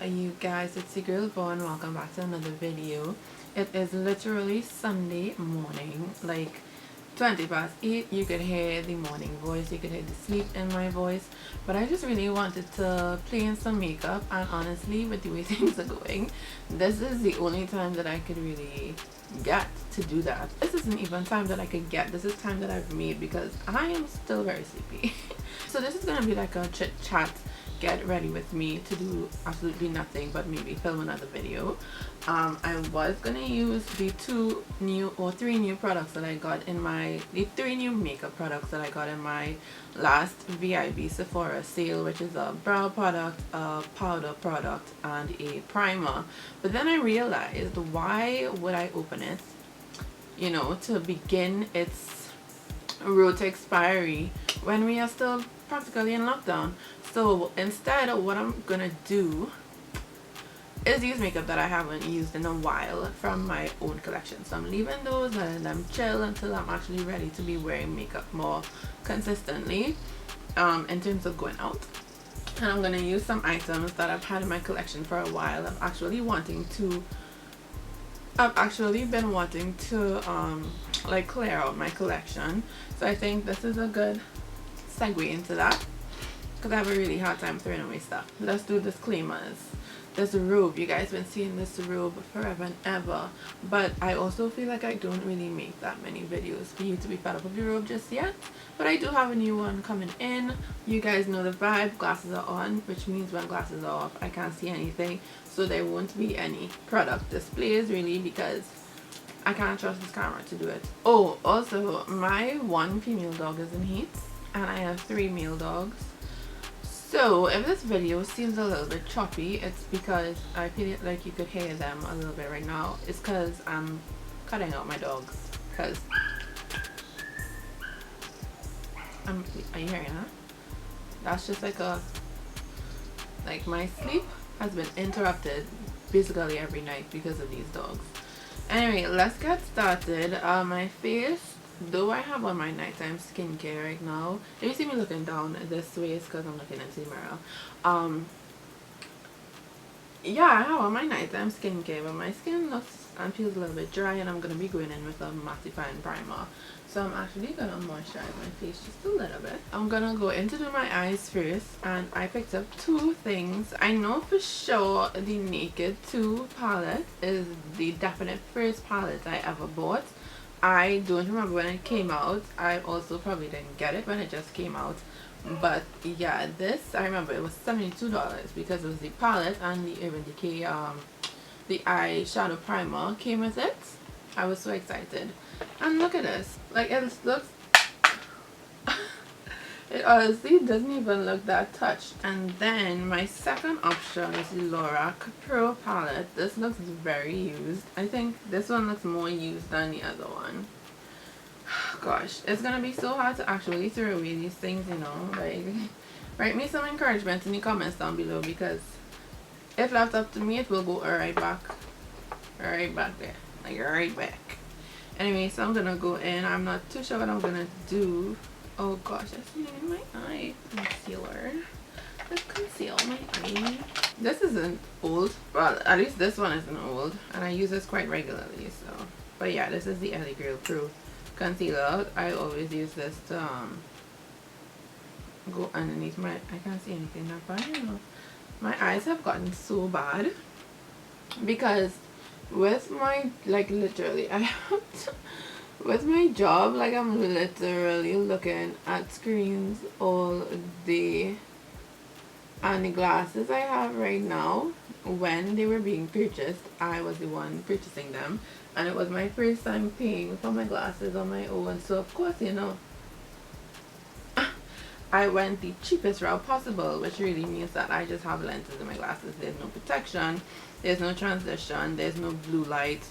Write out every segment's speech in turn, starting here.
you guys, it's your girl Vaughn. Welcome back to another video. It is literally Sunday morning, like 20 past 8. You could hear the morning voice, you could hear the sleep in my voice, but I just really wanted to play in some makeup. And honestly, with the way things are going, this is the only time that I could really get to do that. This isn't even time that I could get, this is time that I've made because I am still very sleepy. So this is gonna be like a chit chat, get ready with me to do absolutely nothing but maybe film another video. I was gonna use the three new products that I got in the three new makeup products that I got in my last VIB Sephora sale, which is a brow product, a powder product, and a primer. But then I realized, why would I open it, you know, to begin its road to expiry when we are still practically in lockdown? So instead, what I'm gonna do is use makeup that I haven't used in a while from my own collection. So I'm leaving those, letting them chill until I'm actually ready to be wearing makeup more consistently in terms of going out. And I'm gonna use some items that I've had in my collection for a while. I've actually been wanting to like clear out my collection. So I think this is a good segue into that, because I have a really hard time throwing away stuff. Let's do disclaimers. This robe, you guys been seeing this robe forever and ever, but I also feel like I don't really make that many videos for you to be fed up with the robe just yet. But I do have a new one coming in. You guys know the vibe. Glasses are on, which means when glasses are off I can't see anything, so there won't be any product displays really, because I can't trust this camera to do it. Oh, also my one female dog is in heat and I have 3 male dogs. So if this video seems a little bit choppy, it's because I feel like you could hear them a little bit right now. It's because I'm cutting out my dogs. Because are you hearing that? That's just like my sleep has been interrupted basically every night because of these dogs. Anyway, let's get started. My face, though I have on my nighttime skincare right now. If you see me looking down this way, it's because I'm looking into the mirror. Yeah, I have on my nighttime skincare, but my skin looks and feels a little bit dry, and I'm going to be going in with a mattifying primer. So I'm actually going to moisturize my face just a little bit. I'm going to go in to do my eyes first, and I picked up 2 things. I know for sure the Naked 2 palette is the definite first palette I ever bought. I don't remember when it came out. I also probably didn't get it when it just came out. But yeah, this, I remember it was $72 because it was the palette and the Urban Decay the eyeshadow primer came with it. I was so excited. And look at this. Like, it looks it honestly doesn't even look that touched. And then my second option is the Lorac Pro palette. This looks very used. I think this one looks more used than the other one. Gosh, it's gonna be so hard to actually throw away these things, you know. Like, write me some encouragement in the comments down below, because if left up to me, it will go right back there, like right back. Anyway, so I'm gonna go in. I'm not too sure what I'm gonna do. Oh gosh, I see it in my eye. Concealer. Let's conceal my eye. This isn't old. Well, at least this one isn't old, and I use this quite regularly. So, but yeah, this is the LA Girl Pro concealer. I always use this to go underneath my, I can't see anything now, but I don't know. My eyes have gotten so bad because with my, like, literally, I have to, with my job, like, I'm literally looking at screens all day. And the glasses I have right now, when they were being purchased, I was the one purchasing them, and it was my first time paying for my glasses on my own. So of course, you know, I went the cheapest route possible, which really means that I just have lenses in my glasses. There's no protection, there's no transition, there's no blue light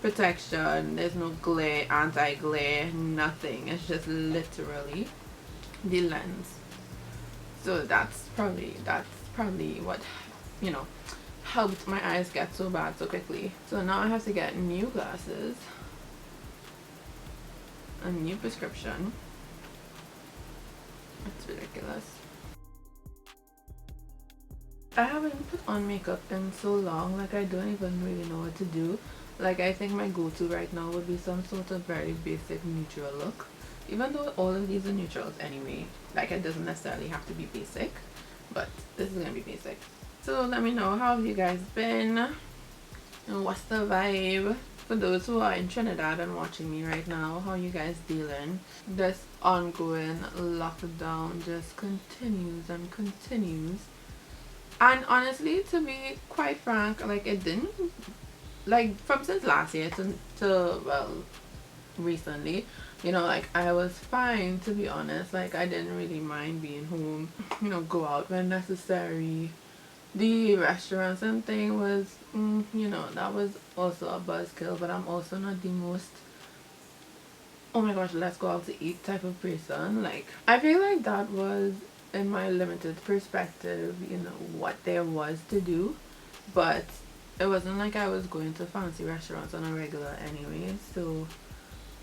protection, there's no glare, anti-glare, nothing. It's just literally the lens. So that's probably what, you know, helped my eyes get so bad so quickly. So now I have to get new glasses, a new prescription. It's ridiculous. I haven't put on makeup in so long, like I don't even really know what to do. Like I think my go-to right now would be some sort of very basic neutral look. Even though all of these are neutrals anyway, like it doesn't necessarily have to be basic, but this is gonna be basic. So let me know, how have you guys been? And what's the vibe? For those who are in Trinidad and watching me right now, how you guys dealing? This ongoing lockdown just continues and continues. And honestly, to be quite frank, like it didn't, like from since last year to well, recently, you know, like I was fine, to be honest. Like I didn't really mind being home, you know, go out when necessary. The restaurants and thing was, you know, that was also a buzzkill, but I'm also not the most, oh my gosh, let's go out to eat type of person. Like, I feel like that was, in my limited perspective, you know, what there was to do. But it wasn't like I was going to fancy restaurants on a regular anyway, so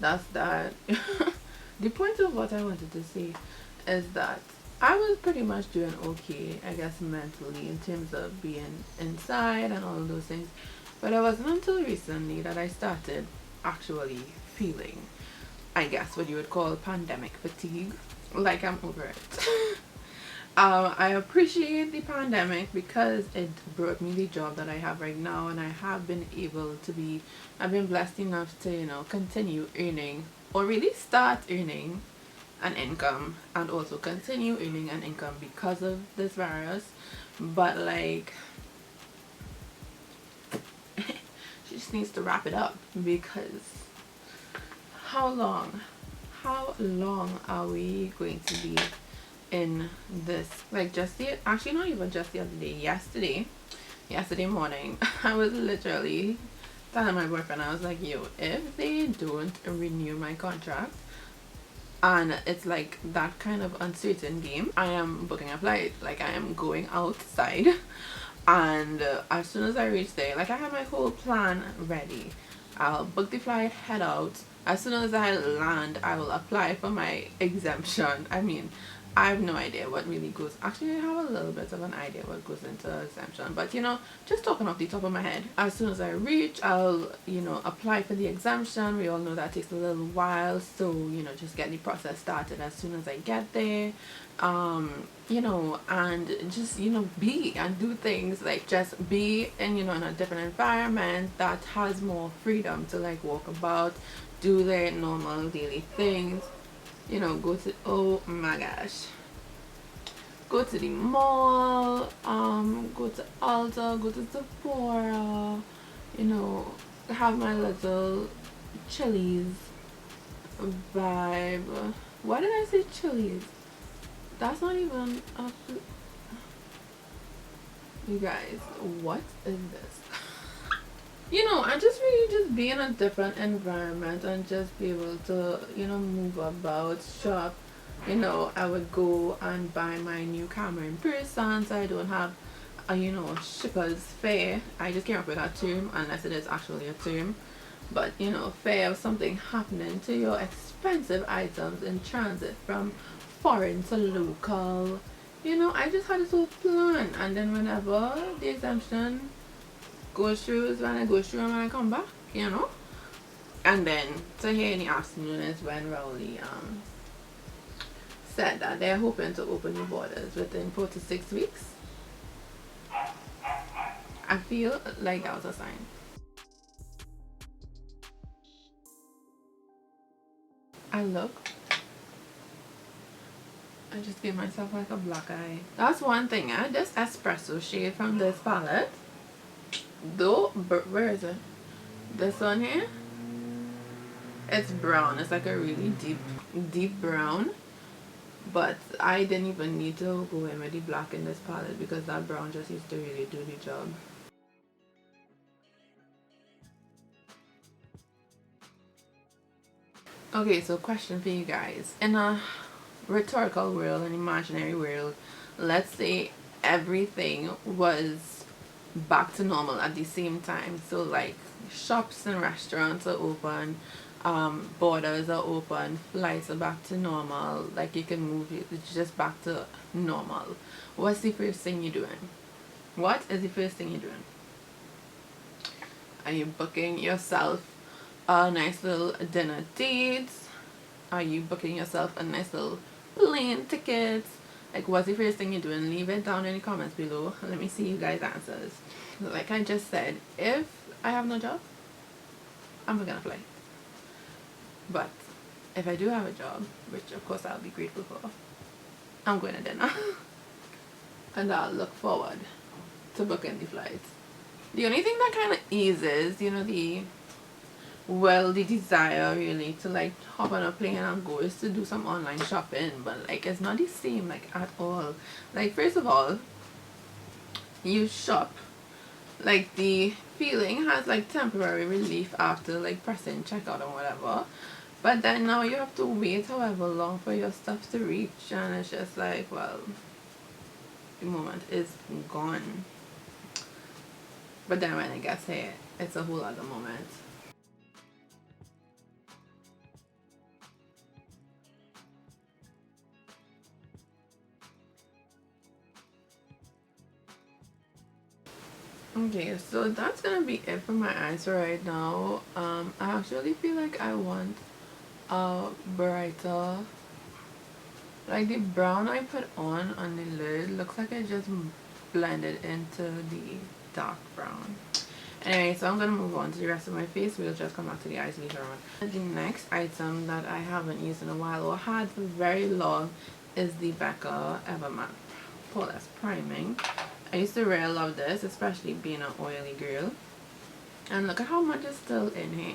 that's that. The point of what I wanted to say is that I was pretty much doing okay, I guess, mentally, in terms of being inside and all of those things. But it wasn't until recently that I started actually feeling, I guess, what you would call pandemic fatigue. Like, I'm over it. I appreciate the pandemic because it brought me the job that I have right now, and I have been able to be, I've been blessed enough to, you know, continue earning, or really start earning an income, and also continue earning an income because of this virus. But like, she just needs to wrap it up, because how long are we going to be in this? Like, just the, actually not even just the other day, yesterday morning, I was literally telling my boyfriend, I was like, yo, if they don't renew my contract, and it's like that kind of uncertain game, I am booking a flight. Like, I am going outside, and as soon as I reach there, like I have my whole plan ready. I'll book the flight, head out. As soon as I land, I will apply for my exemption. I mean, I have no idea what really goes, actually I have a little bit of an idea what goes into exemption, but you know, just talking off the top of my head, as soon as I reach, I'll, you know, apply for the exemption. We all know that takes a little while, so you know, just get the process started as soon as I get there. You know, and just, you know, be and do things, like just be in, you know, in a different environment that has more freedom to like walk about, do their normal daily things. You know, go to, oh my gosh, go to the mall, go to Ulta, go to Sephora, you know, have my little Chili's vibe. Why did I say Chili's? That's not even a food. You guys, what is this? You know, I just really just be in a different environment and just be able to, you know, move about, shop. You know, I would go and buy my new camera in person, so I don't have a, you know, shipper's fare. I just came up with that term, unless it is actually a term. But, you know, fare of something happening to your expensive items in transit from foreign to local. You know, I just had this whole plan, and then whenever the exemption goes through is when I go through and when I come back, you know. And then to here in the afternoon is when Rowley said that they're hoping to open the borders within 4 to 6 weeks. I feel like that was a sign. I just gave myself like a black eye. That's one thing. This espresso shade from this palette, though, where is it? This one here, it's brown. It's like a really deep brown, but I didn't even need to go in with the black in this palette because that brown just used to really do the job. Okay, so question for you guys. In a rhetorical world, an imaginary world, let's say everything was back to normal at the same time. So like shops and restaurants are open, borders are open, flights are back to normal, like you can move, it's just back to normal. What's the first thing you're doing? what is the first thing you're doing? Are you booking yourself a nice little dinner date? Are you booking yourself a nice little plane ticket? Like, what's the first thing you're doing? Leave it down in the comments below. Let me see you guys' answers. Like I just said, if I have no job, I'm not gonna fly. But if I do have a job, which of course I'll be grateful for, I'm going to dinner. And I'll look forward to booking the flights. The only thing that kind of eases, you know, the desire really to like hop on a plane and go is to do some online shopping, but like it's not the same like at all. Like, first of all, you shop, like the feeling has like temporary relief after like pressing checkout or whatever, but then now you have to wait however long for your stuff to reach, and it's just like, well, the moment is gone. But then when it gets here, it's a whole other moment. Okay, so that's gonna be it for my answer right now. I actually feel like I want a brighter, like the brown I put on the lid looks like it just blended into the dark brown. Anyway, so I'm gonna move on to the rest of my face. We'll just come back to the eyes later on. The next item that I haven't used in a while, or had for very long, is the Becca Evermatte Poreless Priming. I used to really love this, especially being an oily girl. And look at how much is still in here.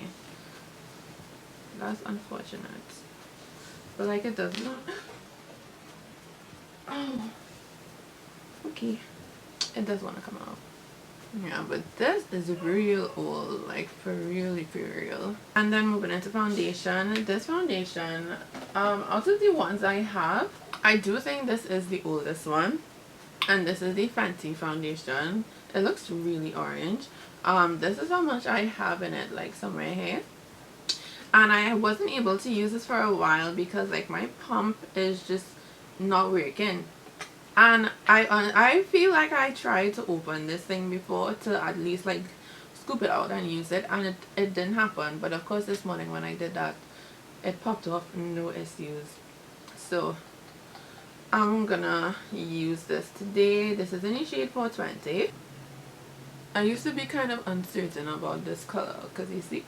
That's unfortunate. But like, it does not. Oh, okay. It does want to come out. Yeah, but this is real old, like for real. And then moving into foundation. This foundation, out of the ones I have, I do think this is the oldest one. And this is the Fenty foundation. It looks really orange. This is how much I have in it, like somewhere here. And I wasn't able to use this for a while because like my pump is just not working. And I feel like I tried to open this thing before to at least like scoop it out and use it, and it didn't happen. But of course this morning when I did that, it popped off, no issues. So I'm gonna use this today. This is in the shade 420. I used to be kind of uncertain about this color because you see,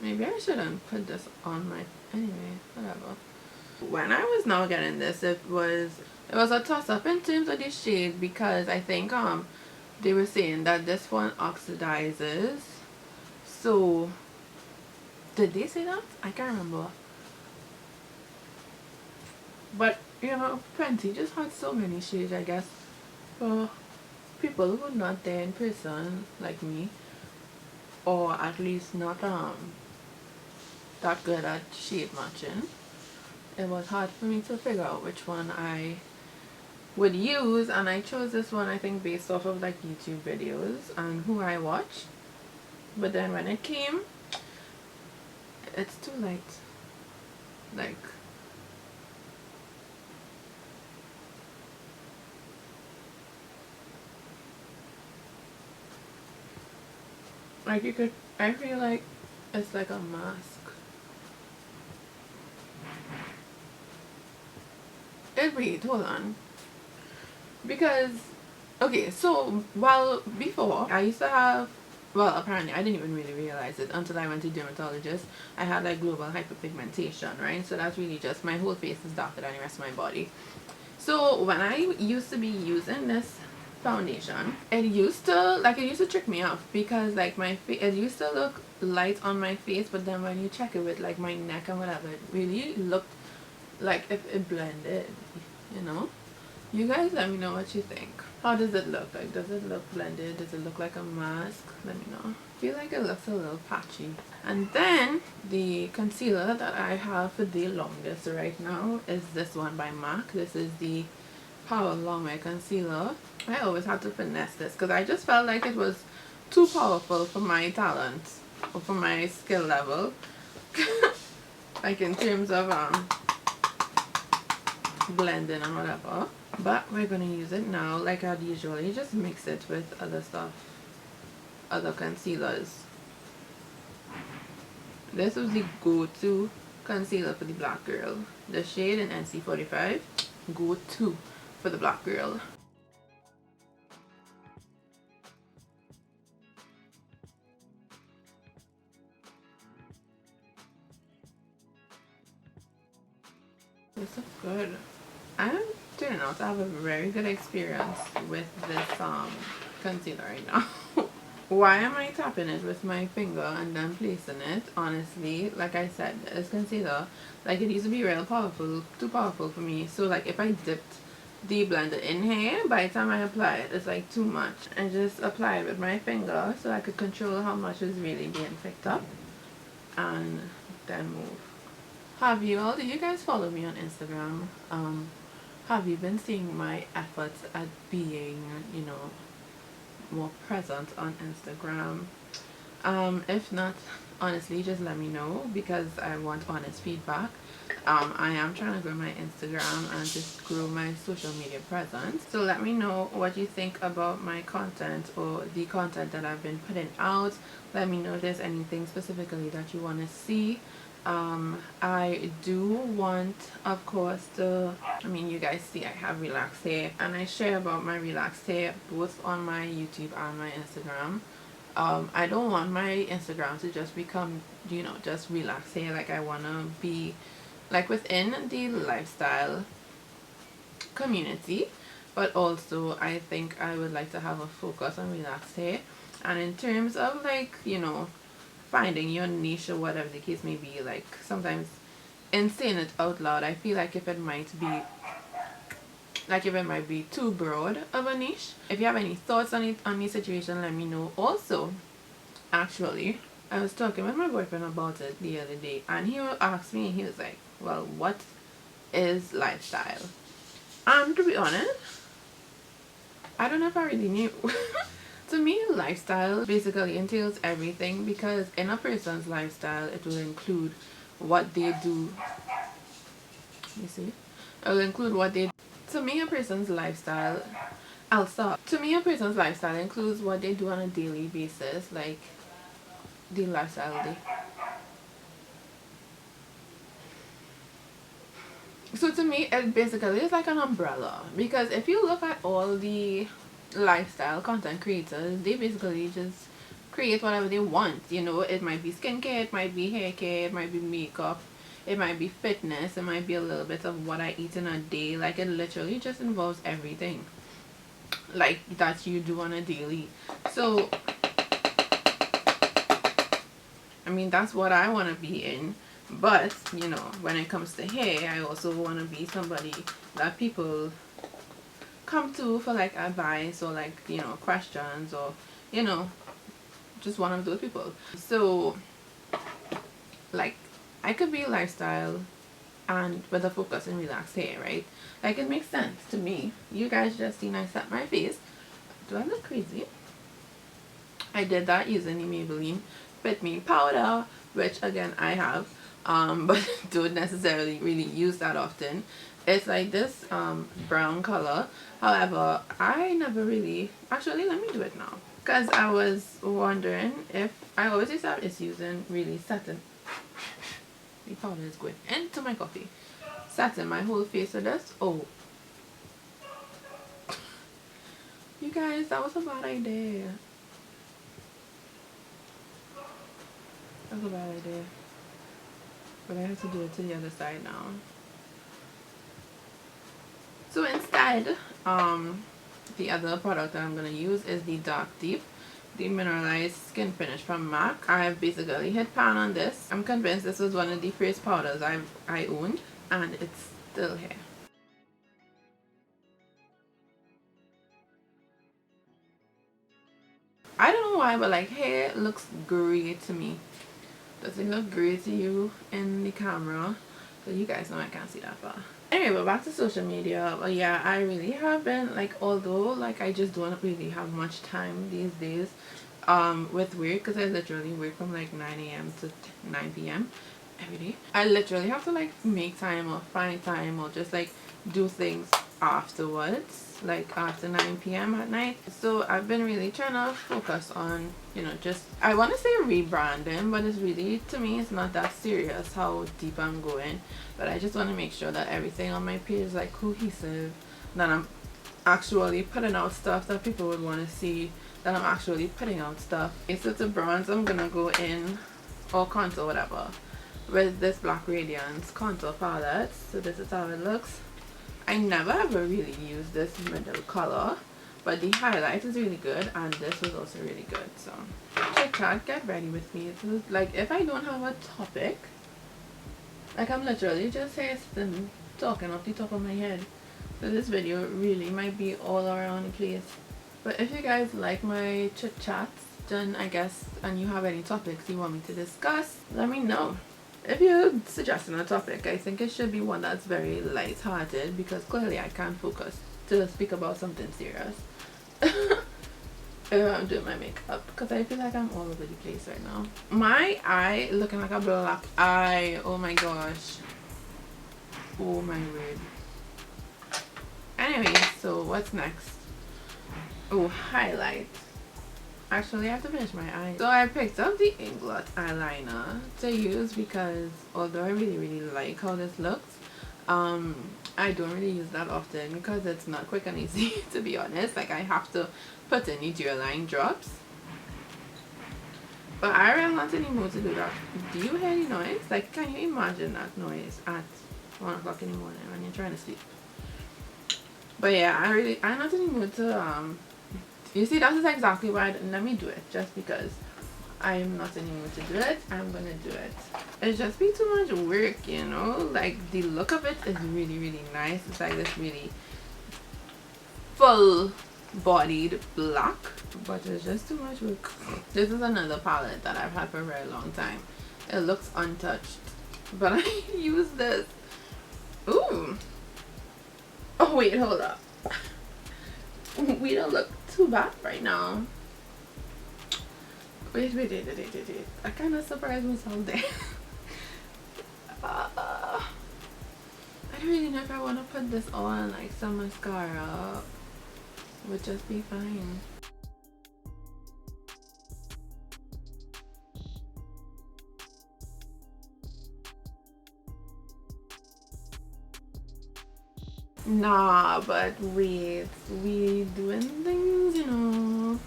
maybe I shouldn't put this on my, anyway, whatever. When I was now getting this, it was a toss-up in terms of the shade, because I think they were saying that this one oxidizes. So did they say that? I can't remember. But you know, Fenty just had so many shades, I guess, for people who are not there in person like me, or at least not that good at shade matching. It was hard for me to figure out which one I would use, and I chose this one, I think, based off of like YouTube videos and who I watch. But then when it came, it's too light. Like you could, I feel like it's like a mask. Wait, hold on. Because, okay, so, well, before, I used to have, well, apparently, I didn't even really realize it until I went to dermatologist. I had, like, global hyperpigmentation, right? So that's really just, my whole face is darker than the rest of my body. So, when I used to be using this foundation, it used to trick me off, because, like, my face, it used to look light on my face, but then when you check it with, like, my neck and whatever, it really looked like if it blended, you know. You guys let me know what you think. How does it look? Like, does it look blended? Does it look like a mask? Let me know. I feel like it looks a little patchy. And then the concealer that I have for the longest right now is this one by MAC. This is the Power Longwear Concealer. I always have to finesse this because I just felt like it was too powerful for my talent, or for my skill level. Like in terms of blending and whatever. but we're gonna use it now like I'd usually just mix it with other stuff, other concealers. This was the go-to concealer for the black girl. The shade in NC45, go-to for the black girl. This looks good. I'm turning out to have a very good experience with this concealer right now. Why am I tapping it with my finger and then placing it? Honestly, like I said, this concealer, like it used to be real powerful, too powerful for me. So like if I dipped the blender in here, by the time I apply it, it's like too much. I just apply it with my finger so I could control how much is really being picked up and then move. Do you guys follow me on Instagram? Have you been seeing my efforts at being, you know, more present on Instagram? If not, honestly, just let me know because I want honest feedback. I am trying to grow my Instagram and just grow my social media presence. So let me know what you think about my content or the content that I've been putting out. Let me know if there's anything specifically that you want to see. I do want, of course, you guys see I have relaxed hair and I share about my relaxed hair both on my YouTube and my Instagram. I don't want my Instagram to just become, you know, just relaxed hair. Like I want to be like within the lifestyle community, but also I think I would like to have a focus on relaxed hair. And in terms of like, you know, finding your niche or whatever the case may be, like sometimes in saying it out loud, I feel like if it might be too broad of a niche. If you have any thoughts on it, on the situation, let me know. Also, actually, I was talking with my boyfriend about it the other day and he asked me, he was like, well, what is lifestyle? To be honest, I don't know if I really knew. To me, lifestyle basically entails everything because in a person's lifestyle, it will include what they do. You see? It will include what they do. To me, a person's lifestyle, I'll stop. To me, a person's lifestyle includes what they do on a daily basis, like the lifestyle they. So to me, it basically is like an umbrella because if you look at all the lifestyle content creators, they basically just create whatever they want. You know, it might be skincare, it might be hair care, it might be makeup, it might be fitness, it might be a little bit of what I eat in a day. Like it literally just involves everything like that you do on a daily. So I mean, that's what I want to be in. But you know, when it comes to hair, I also want to be somebody that people come to for like advice or like, you know, questions or, you know, just one of those people. So like I could be lifestyle and with a focus in relaxed hair, right? Like it makes sense to me. You guys just seen I set my face. Do I look crazy? I did that using the Maybelline Fit Me powder, which again I have, but don't necessarily really use that often. It's like this brown color. However, I never really, actually let me do it now because I was wondering if I always used to have is using really satin. The powder is going into my coffee. Satin my whole face with this. Oh, you guys, that was a bad idea. That was a bad idea. But I have to do it to the other side now. So instead, the other product that I'm going to use is the Dark Deep, the mineralized skin finish from MAC. I have basically hit pan on this. I'm convinced this was one of the first powders I owned, and it's still here. I don't know why, but like hair looks great to me. Does it look great to you in the camera? Because you guys know I can't see that far. Anyway, but back to social media. But yeah, I really have been like, although like I just don't really have much time these days with work because I literally work from like 9 a.m. to 9 p.m. every day. I literally have to like make time or find time or just like do things afterwards, like after 9 p.m. at night. So I've been really trying to focus on, you know, just, I want to say rebranding, but it's really, to me, it's not that serious how deep I'm going. But I just want to make sure that everything on my page is like cohesive, that I'm actually putting out stuff that people would want to see, that I'm actually putting out stuff. Okay, so to bronze, I'm gonna go in, or contour, whatever, with this Black Radiance contour palette. So this is how it looks. I never ever really used this middle color, but the highlight is really good, and this was also really good. So Chit Chat, get ready with me. It's like, if I don't have a topic, like I'm literally just here sitting talking off the top of my head. So this video really might be all around the place. But if you guys like my chit chats, then I guess, and you have any topics you want me to discuss, let me know. If you're suggesting a topic, I think it should be one that's very light-hearted, because clearly I can't focus to speak about something serious if I'm doing my makeup, because I feel like I'm all over the place right now. My eye looking like a black eye. Oh my gosh. Oh my word. Anyway, so what's next? Oh, highlight. Actually, I have to finish my eye. So I picked up the Inglot eyeliner to use because although I really like how this looks, I don't really use that often because it's not quick and easy, to be honest. Like, I have to put in the gel line drops. But I am not in the mood to do that. Do you hear the noise? Like, can you imagine that noise at 1 o'clock in the morning when you're trying to sleep? But yeah, I'm not in the mood to, you see, that is exactly why let me do it. Just because I'm not in the mood to do it, I'm gonna do it. It's just be too much work, you know? Like, the look of it is really nice. It's like this really full bodied black, but it's just too much work. This is another palette that I've had for a very long time. It looks untouched, but I use this. Ooh. Oh wait, hold up. We don't look too bad right now. Wait. I kind of surprised myself there. I don't really know if I want to put this on. Like, some mascara would just be fine. Nah, but wait, we doing things, you know.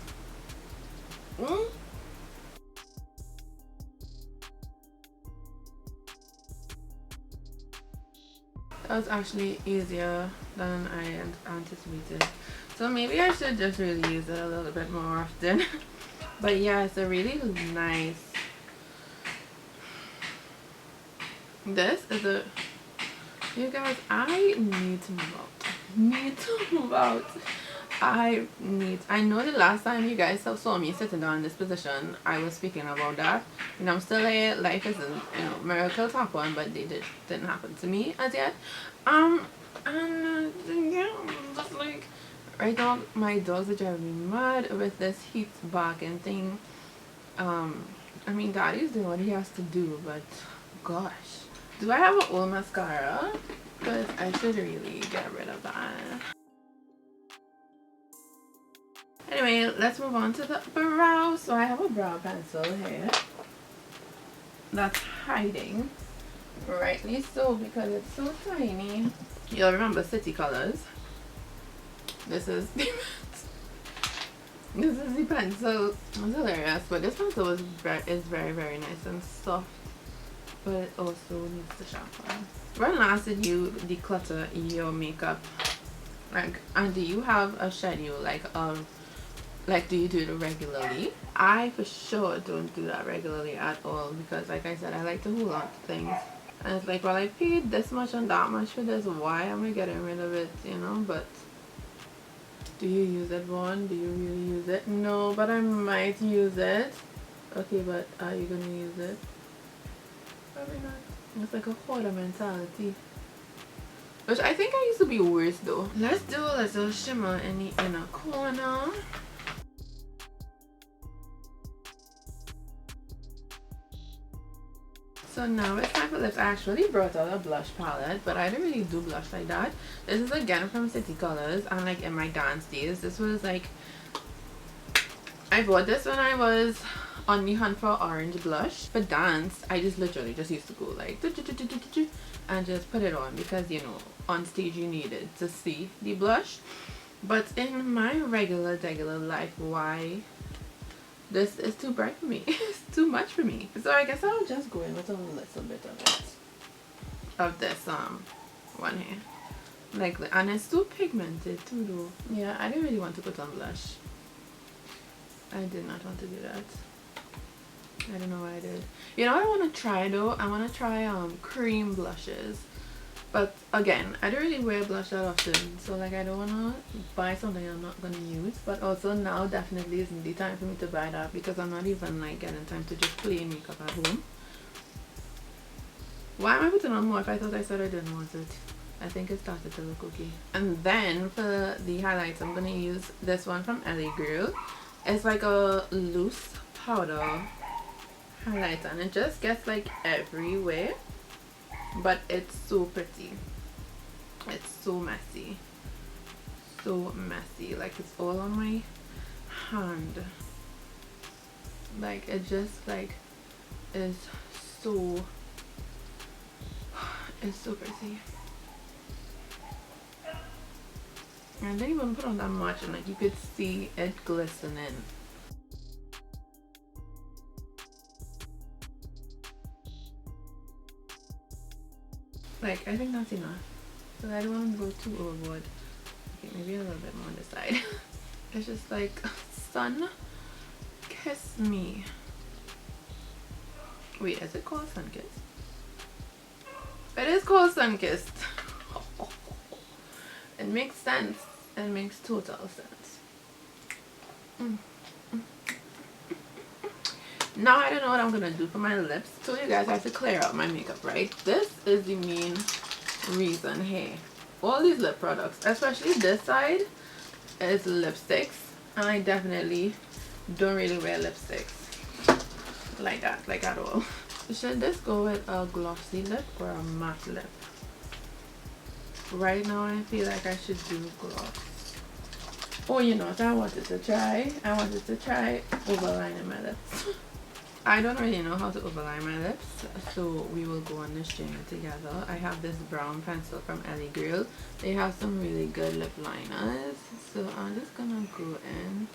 That was actually easier than I anticipated. So maybe I should just really use it a little bit more often. But yeah, it's a really nice. This is a. You guys, I need to move out. I know the last time you guys saw me sitting down in this position, I was speaking about that. And I'm still here. Life isn't, you know, miracles happen, but they didn't happen to me as yet. And yeah, just like right now, my dogs are driving me mad with this heat barking thing. I mean, Daddy's doing what he has to do, but gosh. Do I have an old mascara? Because I should really get rid of that. Anyway, let's move on to the brow. So I have a brow pencil here that's hiding, rightly so, because it's so tiny. You'll remember City Colors. This is the pencil. It's hilarious, but this pencil is very nice and soft, but it also needs to sharpen. When last did you declutter your makeup? Like, and do you have a schedule? Like, do you do it regularly? I for sure don't do that regularly at all, because like I said, I like to hold on to things. And it's like, well, I paid this much and that much for this, why am I getting rid of it, you know? But do you use it, Vaughn? Do you really use it? No, but I might use it. Okay, but are you gonna use it? Probably not. It's like a hoarder mentality, which I think I used to be worse though. Let's do a little shimmer in the inner corner. So now it's time for lips. I actually brought out a blush palette, but I don't really do blush like that. This is again from City Colors, and like in my dance days, this was like, I bought this when I was on the hunt for orange blush. For dance, I just literally just used to go like and just put it on because, you know, on stage you needed to see the blush. But in my regular life, why? This is too bright for me. It's too much for me. So I guess I'll just go in with a little bit of it. Of this one here. Like, and it's too pigmented too though. Yeah, I didn't really want to put on blush. I did not want to do that. I don't know why I did. You know what I want to try though? I want to try cream blushes. But again, I don't really wear blush that often, so like I don't want to buy something I'm not going to use. But also now definitely isn't the time for me to buy that because I'm not even like getting time to just play makeup at home. Why am I putting on more if I thought I said I didn't want it? I think it started to look okay. And then for the highlights, I'm going to use this one from LA Girl. It's like a loose powder highlighter and it just gets like everywhere. But it's so pretty. It's so messy. So messy. Like it's all on my hand. Like it just like is so, it's so pretty. And I didn't even put on that much and like you could see it glistening. Like, I think that's enough. So I don't want to go too overboard. Okay, maybe a little bit more on the side. It's just like, sun, kiss me. Wait, is it called Sun Kissed? It is called Sun Kissed. It makes sense. It makes total sense. Now I don't know what I'm gonna do for my lips. So you guys have to clear out my makeup, right? This is the main reason here. All these lip products, especially this side, is lipsticks. And I definitely don't really wear lipsticks like that, like at all. Should this go with a glossy lip or a matte lip? Right now I feel like I should do gloss. Oh, you know what I wanted to try? I wanted to try overlining my lips. I don't really know how to overline my lips, so we will go on this journey together. I have this brown pencil from LA Girl. They have some really good lip liners, so I'm just gonna go in.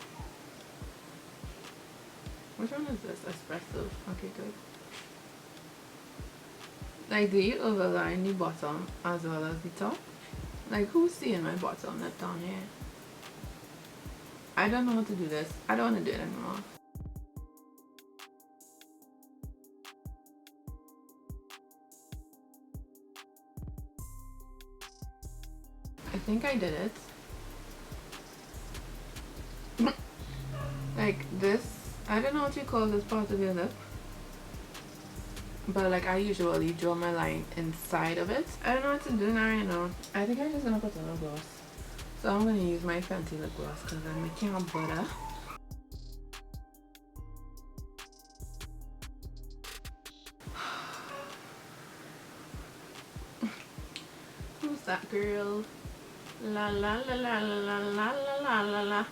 Which one is this? Espresso. Okay, good. Like, do you overline the bottom as well as the top? Like, who's seeing my bottom lip down here? I don't know how to do this. I don't want to do it anymore. I think I did it. Like this, I don't know what you call this part of your lip, but like I usually draw my line inside of it. I don't know what to do now, you know. I think I'm just gonna put on a gloss. So I'm gonna use my Fenty lip gloss because I'm making a butter. Who's that girl? La la la la la la la la la la.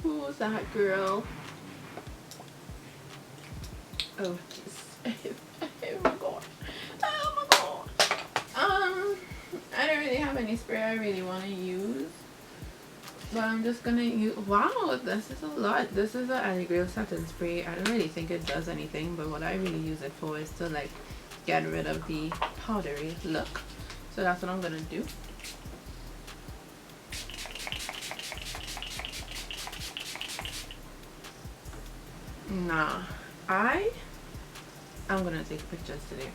Who's that girl? Oh jeez. Oh my god. Oh my god. I don't really have any spray I really want to use. But I'm just gonna use, wow, this is a lot. This is a LA Girl satin spray. I don't really think it does anything, but what I really use it for is to like get rid of the powdery look. So that's what I'm gonna do. Nah, I'm gonna take pictures today.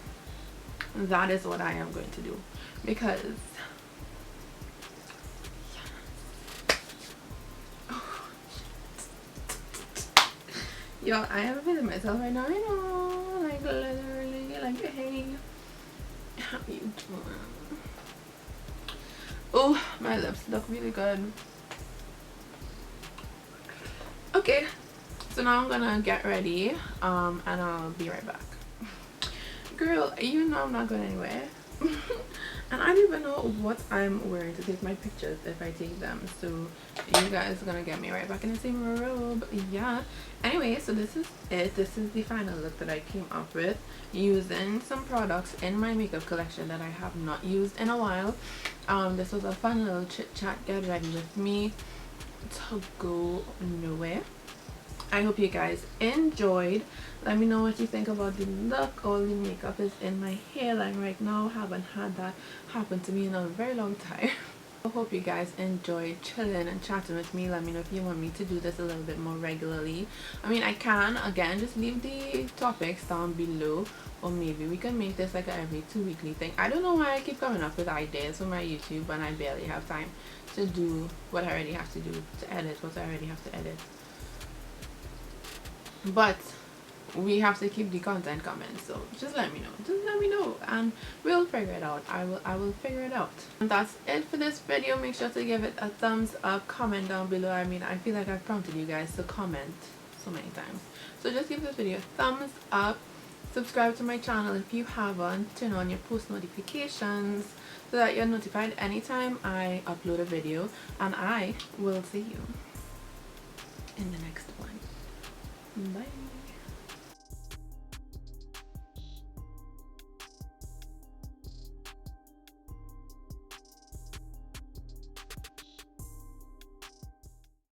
That is what I am going to do because yo, I am feeling myself right now. I know, like literally, like hey, how you doing? Oh, my lips look really good. Okay. So now I'm gonna get ready and I'll be right back. girl, you know I'm not going anywhere. And I don't even know what I'm wearing to take my pictures if I take them, so you guys are gonna get me right back in the same robe. Yeah, anyway, so this is it. This is the final look that I came up with using some products in my makeup collection that I have not used in a while. This was a fun little chit chat, get ready with me to go nowhere. I hope you guys enjoyed. Let me know what you think about the look. All the makeup is in my hairline right now. Haven't had that happen to me in a very long time. I hope you guys enjoyed chilling and chatting with me. Let me know if you want me to do this a little bit more regularly. I mean, I can, again, just leave the topics down below, or maybe we can make this like a every 2 weekly thing. I don't know why I keep coming up with ideas for my YouTube when I barely have time to do what I already have to do, to edit what I already have to edit. But we have to keep the content coming, so just let me know and we'll figure it out. I will figure it out. And that's it for this video. Make sure to give it a thumbs up, comment down below. I mean, I feel like I've prompted you guys to comment so many times, so just give this video a thumbs up. Subscribe to my channel if you haven't. Turn on your post notifications so that you're notified anytime I upload a video, and I will see you in the next one. Bye.